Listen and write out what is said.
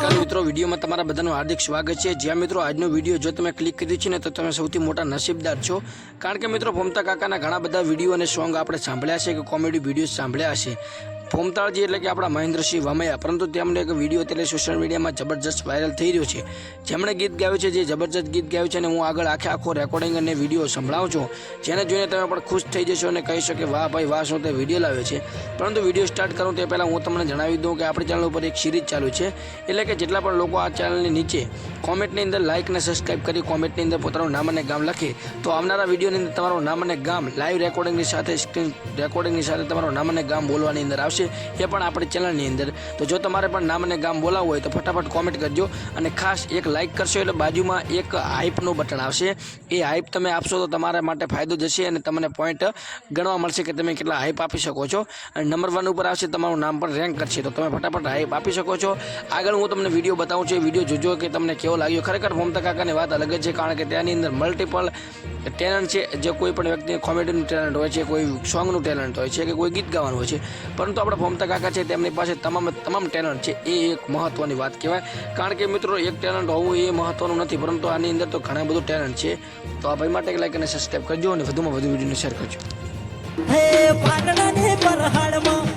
નમસ્કાર મિત્રો, વિડીયોમાં તમારા બધાનું હાર્દિક સ્વાગત છે। જ્યાં મિત્રો આજનો વિડીયો જો તમે ક્લિક કર્યું છે ને તો તમે સૌથી મોટા નસીબદાર છો, કારણ કે મિત્રો ભોમતા કાકાના ઘણા બધા વિડીયો અને સોંગ આપણે સાંભળ્યા છે કે કોમેડી વિડીયો સાંભળ્યા હશે। ભોમતાળજી એટલે કે આપણા મહેન્દ્રસિંહ વામૈયા, પરંતુ તેમણે એક વિડીયો અત્યારે સોશિયલ મીડિયામાં જબરજસ્ત વાયરલ થઈ રહ્યો છે। જેમણે ગીત ગાયું છે, જે જબરજસ્ત ગીત ગાયું છે, અને હું આગળ આખો રેકોર્ડિંગ અને વિડીયો સંભળાવું છું, જેને જોઈને તમે પણ ખુશ થઈ જશો અને કહી શકો કે વાહ ભાઈ વાહ, શું તે વિડીયો લાવ્યો છે। પરંતુ વિડીયો સ્ટાર્ટ કરું તે પહેલાં હું તમને જણાવી દઉં કે આપણી ચેનલ ઉપર એક સિરીઝ ચાલુ છે, એટલે કે જેટલા પણ લોકો આ ચેનલની નીચે કોમેન્ટની અંદર લાઇક અને સબસ્ક્રાઈબ કરી કોમેન્ટની અંદર પોતાનું નામ અને ગામ લખે તો આવનારા વિડીયોની અંદર તમારું નામ અને ગામ લાઈવ રેકોર્ડિંગની સાથે સ્ક્રીન રેકોર્ડિંગની સાથે તમારું નામ અને ગામ બોલવાની અંદર આવશે, એ પણ આપણી ચેનલની અંદર। તો જો તમારે પણ નામ અને ગામ બોલાવવું હોય તો ફટાફટ કોમેન્ટ કરજો, અને ખાસ એક લાઇક કરશો એટલે બાજુમાં એક હાઇપનું બટન આવશે, એ હાઇપ તમે આપશો તો તમારા માટે ફાયદો જશે અને તમને પોઈન્ટ ગણવા મળશે કે તમે કેટલા હાઇપ આપી શકો છો, અને નંબર 1 ઉપર આવશે તમારું નામ પણ રેન્ક કરશે, તો તમે ફટાફટ હાઇપ આપી શકો છો। આગળ હું તમને વિડીયો બતાવું છું, એ વિડીયો જોજો કે તમને કેવો લાગ્યો। ખરેખર ભોમતા કાકાની વાત અલગ જ છે, કારણ કે ત્યાંની અંદર મલ્ટિપલ ટેલેન્ટ છે। જે કોઈ પણ વ્યક્તિને કોમેડીનું ટેલેન્ટ હોય છે, કોઈ સોંગનું ટેલેન્ટ હોય છે, કે કોઈ ગીત ગાવાનું હોય છે, પરંતુ આપણા ભોમતા કાકા છે તેમની પાસે તમામ ટેલેન્ટ છે, એ એક મહત્ત્વની વાત કહેવાય। કારણ કે મિત્રો એક ટેલેન્ટ હોવું એ મહત્ત્વનું નથી, પરંતુ આની અંદર તો ઘણા બધું ટેલેન્ટ છે। તો આ ભાઈ માટે એક લાઈક અને સબસ્ક્રાઈબ કરજો, અને વધુમાં વધુ વિડીયોને શેર કરજો। હે પાટણ ને પરહાડમાં